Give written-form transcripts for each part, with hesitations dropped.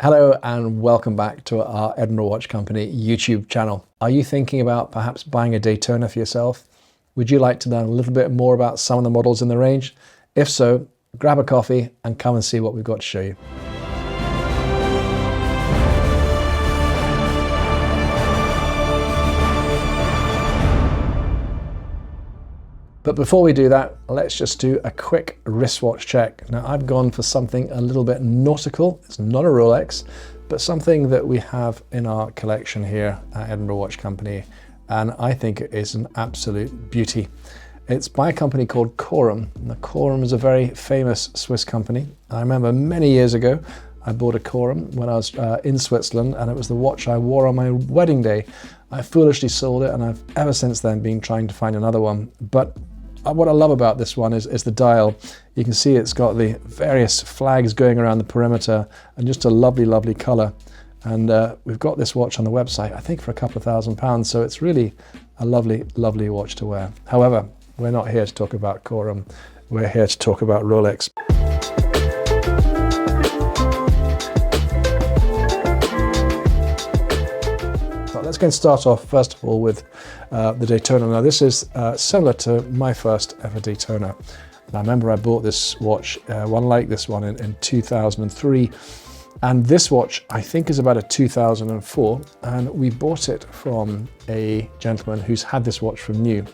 Hello and welcome back to our Edinburgh Watch Company YouTube channel. Are you thinking about perhaps buying a Daytona for yourself? Would you like to learn a little bit more about some of the models in the range? If so, grab a coffee and come and see what we've got to show you. But before we do that, let's just do a quick wristwatch check. Now, I've gone for something a little bit nautical. It's not a Rolex, but something that we have in our collection here at Edinburgh Watch Company, and I think it is an absolute beauty. It's by a company called Corum. Now, Corum is a very famous Swiss company. I remember many years ago, I bought a Corum when I was in Switzerland, and it was the watch I wore on my wedding day. I foolishly sold it, and I've ever since then been trying to find another one. But what I love about this one is the dial. You can see it's got the various flags going around the perimeter and just a lovely, lovely color. And we've got this watch on the website, I think for a couple of £1,000, so it's really a lovely, lovely watch to wear. However, we're not here to talk about Corum, we're here to talk about Rolex. Let's go and start off first of all with the Daytona. Now this is similar to my first ever Daytona. And I remember I bought this watch, one like this one in 2003. And this watch I think is about a 2004. And we bought it from a gentleman who's had this watch from new.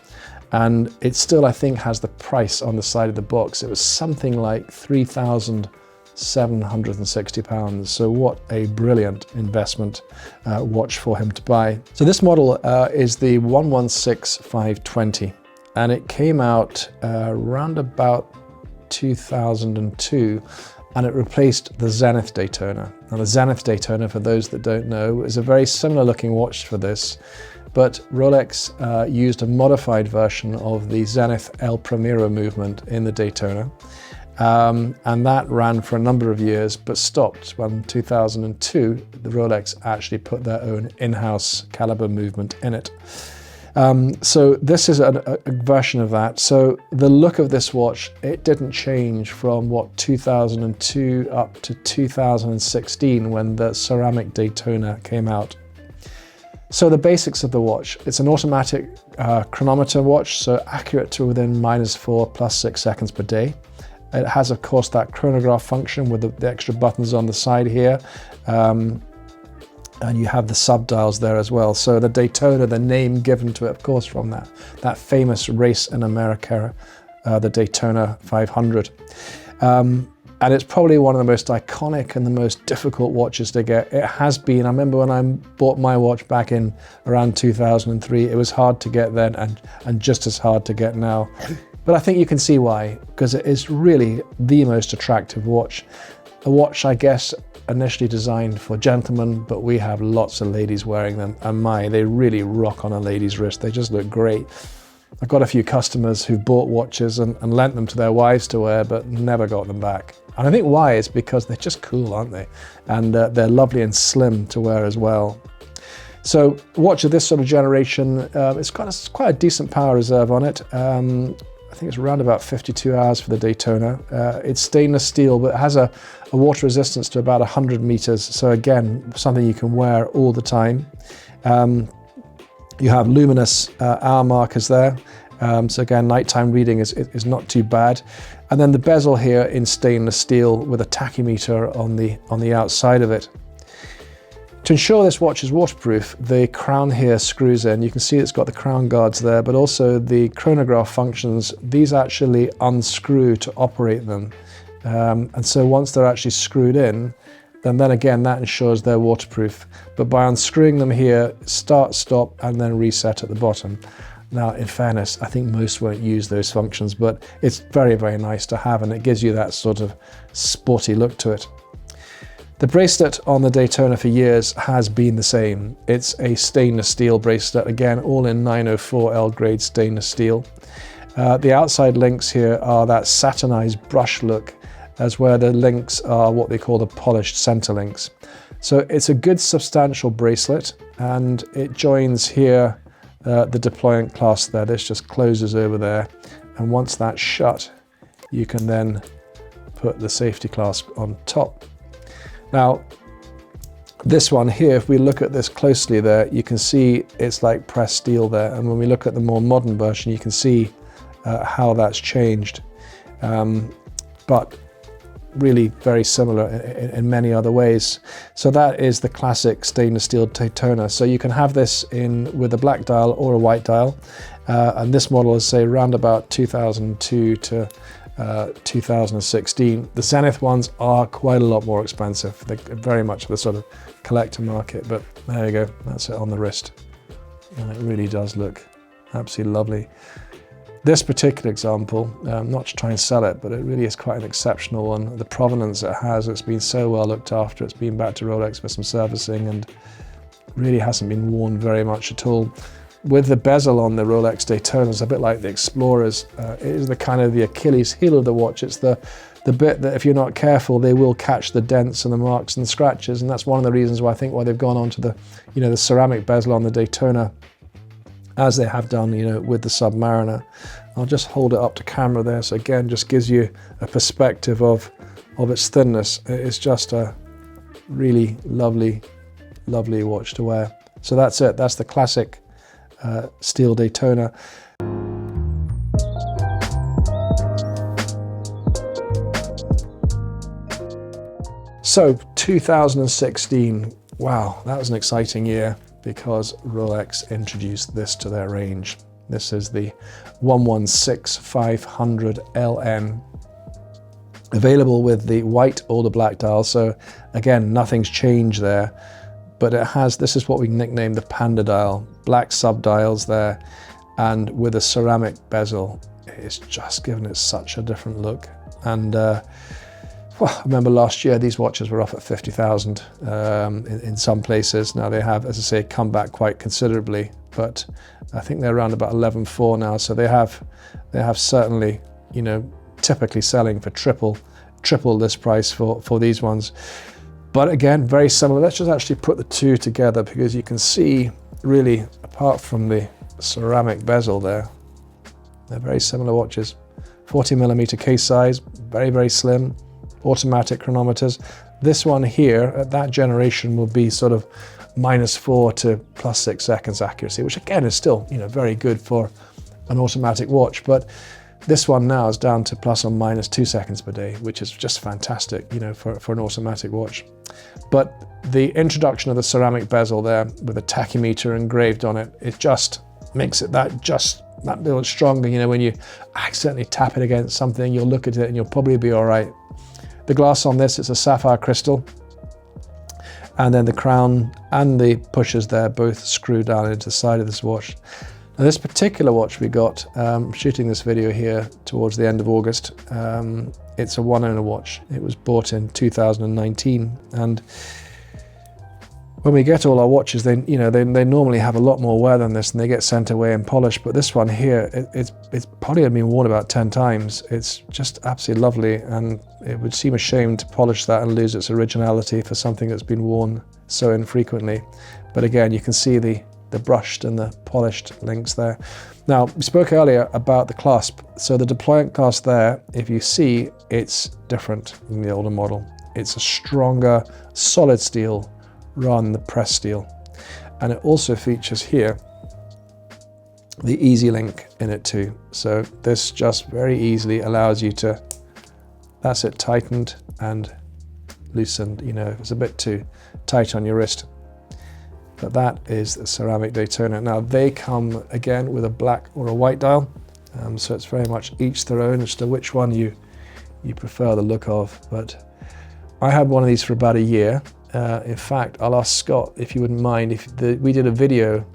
And it still, I think, has the price on the side of the box. It was something like £3,760. So what a brilliant investment watch for him to buy. So this model is the 116520, and it came out around about 2002, and it replaced the Zenith Daytona. Now the Zenith Daytona, for those that don't know, is a very similar looking watch for this, but Rolex used a modified version of the Zenith El Primero movement in the Daytona. And that ran for a number of years, but stopped when 2002, the Rolex actually put their own in-house caliber movement in it. So this is a version of that. So the look of this watch, it didn't change from what 2002 up to 2016 when the ceramic Daytona came out. So the basics of the watch, it's an automatic chronometer watch, so accurate to within -4 +6 seconds per day. It has, of course, that chronograph function with the extra buttons on the side here. And you have the sub-dials there as well. So the Daytona, the name given to it, of course, from that famous race in America, the Daytona 500. And it's probably one of the most iconic and the most difficult watches to get. It has been. I remember when I bought my watch back in around 2003, it was hard to get then and just as hard to get now. But I think you can see why, because it is really the most attractive watch. A watch, I guess, initially designed for gentlemen, but we have lots of ladies wearing them, and they really rock on a lady's wrist. They just look great. I've got a few customers who bought watches and lent them to their wives to wear, but never got them back. And I think why is because they're just cool, aren't they? And they're lovely and slim to wear as well. So a watch of this sort of generation, it's got quite a decent power reserve on it. I think it's around about 52 hours for the Daytona. It's stainless steel, but it has a water resistance to about 100 meters. So again, something you can wear all the time. You have luminous hour markers there. So again, nighttime reading is not too bad. And then the bezel here in stainless steel with a tachymeter on the outside of it. To ensure this watch is waterproof, the crown here screws in. You can see it's got the crown guards there, but also the chronograph functions, these actually unscrew to operate them. And so once they're actually screwed in, then again, that ensures they're waterproof. But by unscrewing them here, start, stop, and then reset at the bottom. Now, in fairness, I think most won't use those functions, but it's very, very nice to have, and it gives you that sort of sporty look to it. The bracelet on the Daytona for years has been the same. It's a stainless steel bracelet, again, all in 904L grade stainless steel. The outside links here are that satinized brush look, as where the links are what they call the polished center links. So it's a good substantial bracelet, and it joins here the deployment clasp there. This just closes over there, and once that's shut, you can then put the safety clasp on top. Now, This one here, if we look at this closely there, you can see it's like pressed steel there. And when we look at the more modern version, you can see how that's changed. But really very similar in many other ways. So that is the classic stainless steel Daytona. So you can have this with a black dial or a white dial. And this model is, say, around about 2002 to 2016. The Zenith ones are quite a lot more expensive. They're very much the sort of collector market, but there you go, that's it on the wrist. And it really does look absolutely lovely. This particular example, not to try and sell it, but it really is quite an exceptional one. The provenance it has, it's been so well looked after. It's been back to Rolex for some servicing and really hasn't been worn very much at all. With the bezel on the Rolex Daytonas, a bit like the Explorers, it is the kind of the Achilles heel of the watch. It's the bit that if you're not careful, they will catch the dents and the marks and the scratches. And that's one of the reasons why I think why they've gone on to the, the ceramic bezel on the Daytona, as they have done, with the Submariner. I'll just hold it up to camera there. So again, just gives you a perspective of its thinness. It's just a really lovely, lovely watch to wear. So that's it. That's the classic steel Daytona. So 2016, wow, that was an exciting year because Rolex introduced this to their range. This is the 116500 LN, available with the white or the black dial. So again, nothing's changed there, but it has, this is what we nicknamed the Panda dial, black sub dials there, and with a ceramic bezel. It's just given it such a different look. And I remember last year these watches were off at 50,000 in some places. Now they have, as I say, come back quite considerably, but I think they're around about 11.4 now. So they have certainly, typically selling for triple this price for these ones. But again, very similar. Let's just actually put the two together because you can see really, apart from the ceramic bezel there, they're very similar watches. 40mm case size, very, very slim. Automatic chronometers. This one here at that generation will be sort of -4 to +6 seconds accuracy, which again is still very good for an automatic watch. But this one now is down to ±2 seconds per day, which is just fantastic, for an automatic watch. But the introduction of the ceramic bezel there with a tachymeter engraved on it, it just makes it that little stronger. When you accidentally tap it against something, you'll look at it and you'll probably be all right. The glass on this is a sapphire crystal, and then the crown and the pushers there both screw down into the side of this watch. Now this particular watch we got, shooting this video here towards the end of August, it's a one-owner watch. It was bought in 2019, and when we get all our watches, they normally have a lot more wear than this, and they get sent away and polished. But this one here, it's probably been worn about 10 times. It's just absolutely lovely, and it would seem a shame to polish that and lose its originality for something that's been worn so infrequently. But again, you can see the brushed and the polished links there. Now, we spoke earlier about the clasp. So the deployment clasp there, if you see, it's different than the older model. It's a stronger, solid steel rather than the pressed steel. And it also features here the Easy Link in it too. So this just very easily allows you to, that's it, tightened and loosened, if it's a bit too tight on your wrist. But that is the ceramic Daytona. Now they come again with a black or a white dial. So it's very much each their own as to which one you prefer the look of. But I had one of these for about a year. In fact, I'll ask Scott if you wouldn't mind, we did a video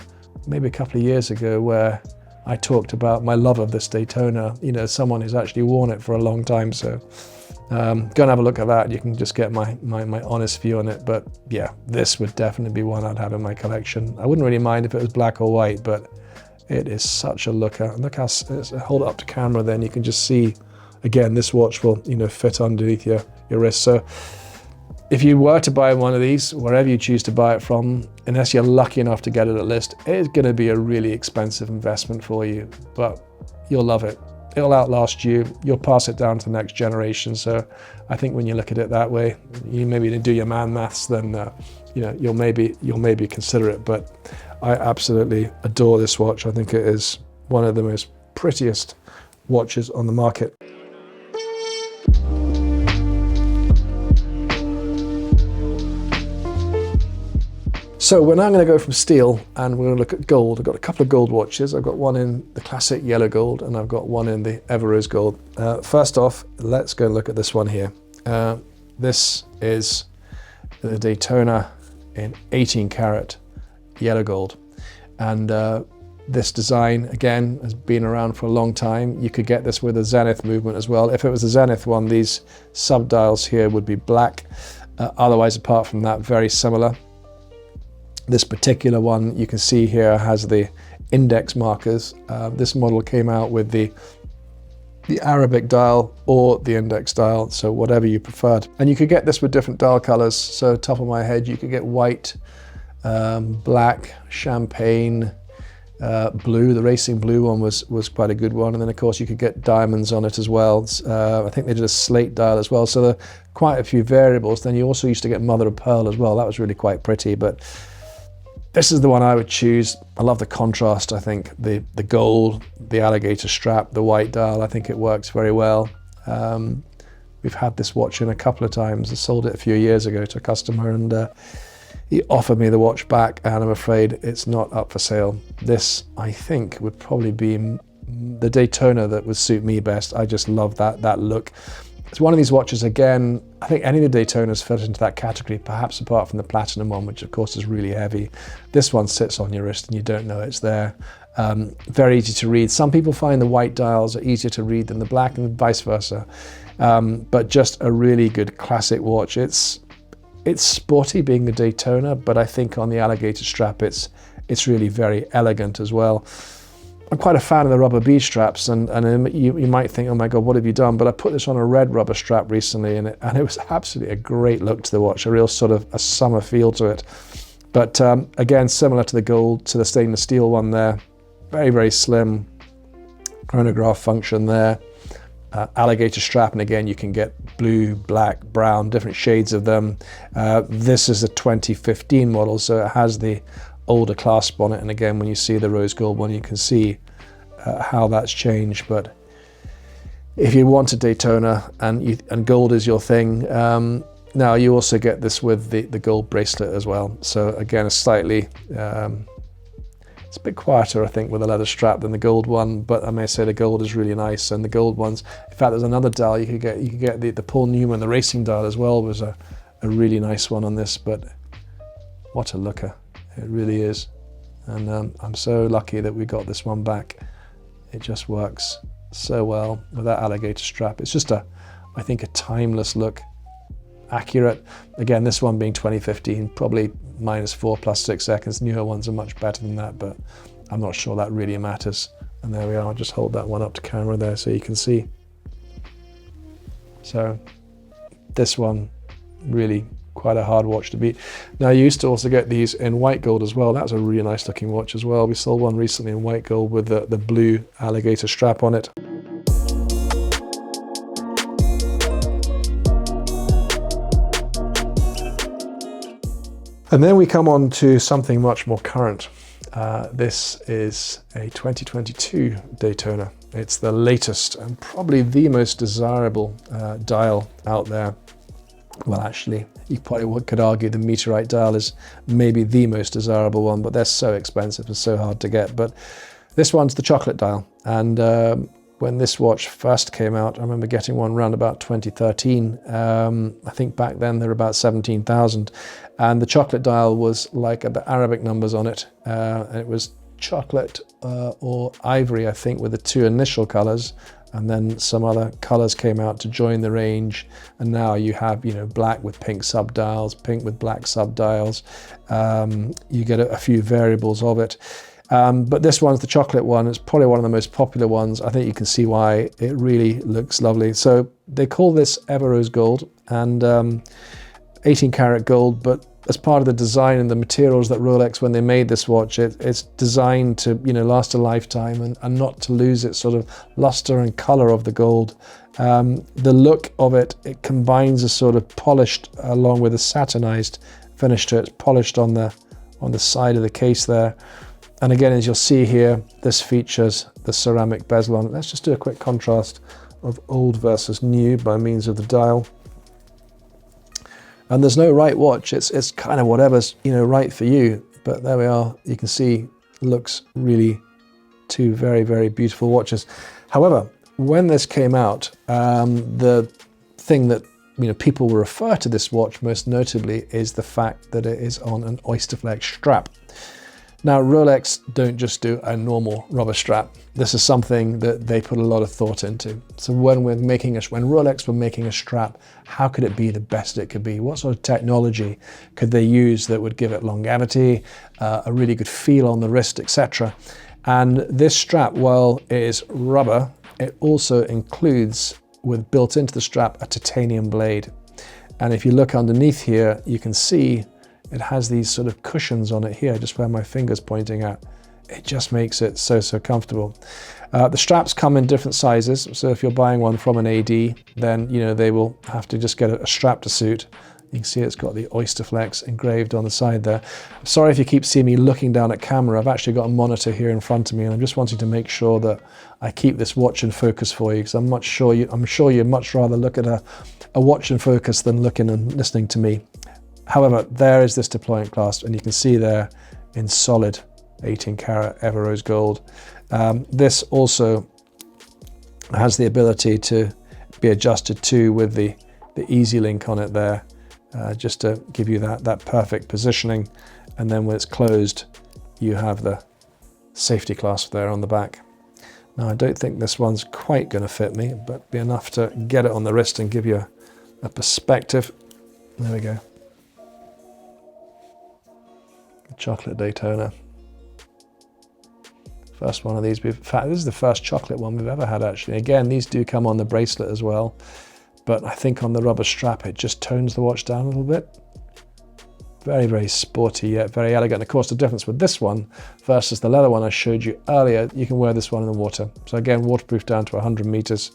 maybe a couple of years ago where I talked about my love of this Daytona, someone who's actually worn it for a long time. So go and have a look at that. You can just get my honest view on it. But yeah, this would definitely be one I'd have in my collection. I wouldn't really mind if it was black or white, but it is such a looker. And look how, hold it up to camera, then you can just see, again, this watch will, fit underneath your wrist. So if you were to buy one of these, wherever you choose to buy it from, unless you're lucky enough to get it at list, it is going to be a really expensive investment for you, but you'll love it. it'll outlast you. You'll pass it down to the next generation. So I think when you look at it that way, you maybe do your man maths, then you know, you'll maybe consider it. But I absolutely adore this watch. I think it is one of the most prettiest watches on the market. So we're now going to go from steel and we're going to look at gold. I've got a couple of gold watches. I've got one in the classic yellow gold and I've got one in the Everose gold. First off, let's go and look at this one here. This is the Daytona in 18 karat yellow gold. And this design, again, has been around for a long time. You could get this with a Zenith movement as well. If it was a Zenith one, these sub-dials here would be black. Otherwise, apart from that, very similar. This particular one you can see here has the index markers. This model came out with the Arabic dial or the index dial, so whatever you preferred. And you could get this with different dial colors. So top of my head, you could get white, black, champagne, blue. The racing blue one was quite a good one. And then of course you could get diamonds on it as well. I think they did a slate dial as well. So there are quite a few variables. Then you also used to get mother of pearl as well. That was really quite pretty, but this is the one I would choose. I love the contrast. I think the gold, the alligator strap, the white dial, I think it works very well. We've had this watch in a couple of times. I sold it a few years ago to a customer and he offered me the watch back and I'm afraid it's not up for sale. This, I think, would probably be the Daytona that would suit me best. I just love that look. It's one of these watches, again, I think any of the Daytonas fit into that category, perhaps apart from the platinum one, which of course is really heavy. This one sits on your wrist and you don't know it's there. Very easy to read. Some people find the white dials are easier to read than the black and vice versa. But just a really good classic watch. It's sporty being a Daytona, but I think on the alligator strap, it's really very elegant as well. I'm quite a fan of the rubber bead straps, and you might think, oh my God, what have you done? But I put this on a red rubber strap recently, and it was absolutely a great look to the watch, a real sort of a summer feel to it. But again, similar to the gold, to the stainless steel one there, very, very slim chronograph function there. Alligator strap, and again, you can get blue, black, brown, different shades of them. This is a 2015 model, so it has the older clasp on it, and again, when you see the rose gold one, you can see how that's changed. But if you want a Daytona and gold is your thing, now you also get this with the gold bracelet as well. So again, a slightly it's a bit quieter, I think, with a leather strap than the gold one, but I may say the gold is really nice. And the gold ones, in fact, there's another dial you could get the Paul Newman, the racing dial as well, was a really nice one on this. But what a looker. It really is. And I'm so lucky that we got this one back. It just works so well with that alligator strap. It's just I think a timeless look, accurate. Again, this one being 2015, probably -4 +6 seconds. Newer ones are much better than that, but I'm not sure that really matters. And there we are. I'll just hold that one up to camera there so you can see. So this one, really quite a hard watch to beat. Now, you used to also get these in white gold as well. That's a really nice looking watch as well. We sold one recently in white gold with the blue alligator strap on it. And then we come on to something much more current. This is a 2022 Daytona. It's the latest and probably the most desirable dial out there. Well, actually, you probably could argue the meteorite dial is maybe the most desirable one, but they're so expensive and so hard to get. But this one's the chocolate dial. And when this watch first came out, I remember getting one around about 2013. I think back then they were about 17,000. And the chocolate dial was like the Arabic numbers on it. And it was chocolate or ivory, I think, with the two initial colors. And then some other colors came out to join the range. And now you have, black with pink sub-dials, pink with black sub-dials. You get a few variables of it. But this one's the chocolate one. It's probably one of the most popular ones. I think you can see why. It really looks lovely. So they call this Everose gold and 18 karat gold, but as part of the design and the materials that Rolex, when they made this watch, it's designed to, you know, last a lifetime and not to lose its sort of luster and color of the gold. The look of it, it combines a sort of polished along with a satinized finish to it, polished on the side of the case there. And again, as you'll see here, this features the ceramic bezel on it. Let's just do a quick contrast of old versus new by means of the dial. And there's no right watch. It's kind of whatever's, you know, right for you. But there we are. You can see, looks really two very, very beautiful watches. However, when this came out, the thing that, you know, people will refer to this watch most notably is the fact that it is on an Oysterflex strap. Now, Rolex don't just do a normal rubber strap. This is something that they put a lot of thought into. So when Rolex were making a strap, how could it be the best it could be? What sort of technology could they use that would give it longevity, a really good feel on the wrist, etc.? And this strap, while it is rubber, it also includes, with built into the strap, a titanium blade. And if you look underneath here, you can see it has these sort of cushions on it here, just where my finger's pointing at. It just makes it so comfortable. The straps come in different sizes, so if you're buying one from an AD, then, you know, they will have to just get a strap to suit. You can see it's got the Oysterflex engraved on the side there. I'm sorry if you keep seeing me looking down at camera. I've actually got a monitor here in front of me, and I'm just wanting to make sure that I keep this watch in focus for you, because I'm sure you'd much rather look at a watch in focus than looking and listening to me. However, there is this deployment clasp, and you can see there in solid 18 karat Everose gold. This also has the ability to be adjusted too with the easy link on it there, just to give you that perfect positioning. And then when it's closed, you have the safety clasp there on the back. Now, I don't think this one's quite going to fit me, but be enough to get it on the wrist and give you a perspective. There we go. Chocolate Daytona. First one of these. In fact, this is the first chocolate one we've ever had, actually. Again, these do come on the bracelet as well, but I think on the rubber strap it just tones the watch down a little bit. Very, very sporty yet very elegant. Of course, the difference with this one versus the leather one I showed you earlier, you can wear this one in the water. So again, waterproof down to 100 meters.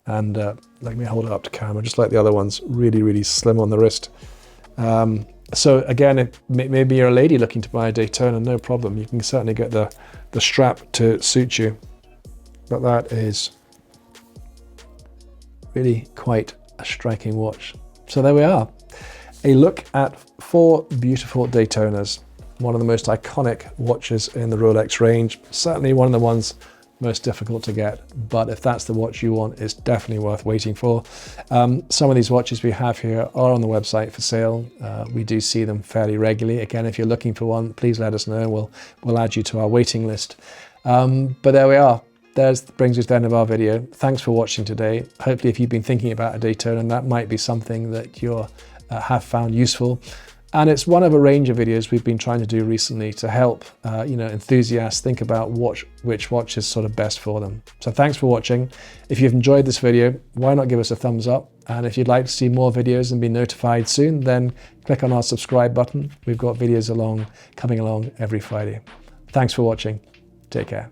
And let me hold it up to camera, just like the other ones, really, really slim on the wrist. So again, if maybe you're a lady looking to buy a Daytona, no problem. You can certainly get the strap to suit you. But that is really quite a striking watch. So there we are. A look at 4 beautiful Daytonas. One of the most iconic watches in the Rolex range. Certainly one of the ones most difficult to get, but if that's the watch you want, it's definitely worth waiting for. Some of these watches we have here are on the website for sale. We do see them fairly regularly. Again, if you're looking for one, please let us know. We'll add you to our waiting list. But there we are. Brings us to the end of our video. Thanks for watching today. Hopefully, if you've been thinking about a Daytona, that might be something that you have found useful. And it's one of a range of videos we've been trying to do recently to help enthusiasts think about which watch is sort of best for them. So thanks for watching. If you've enjoyed this video, why not give us a thumbs up? And if you'd like to see more videos and be notified soon, then click on our subscribe button. We've got videos coming along every Friday. Thanks for watching. Take care.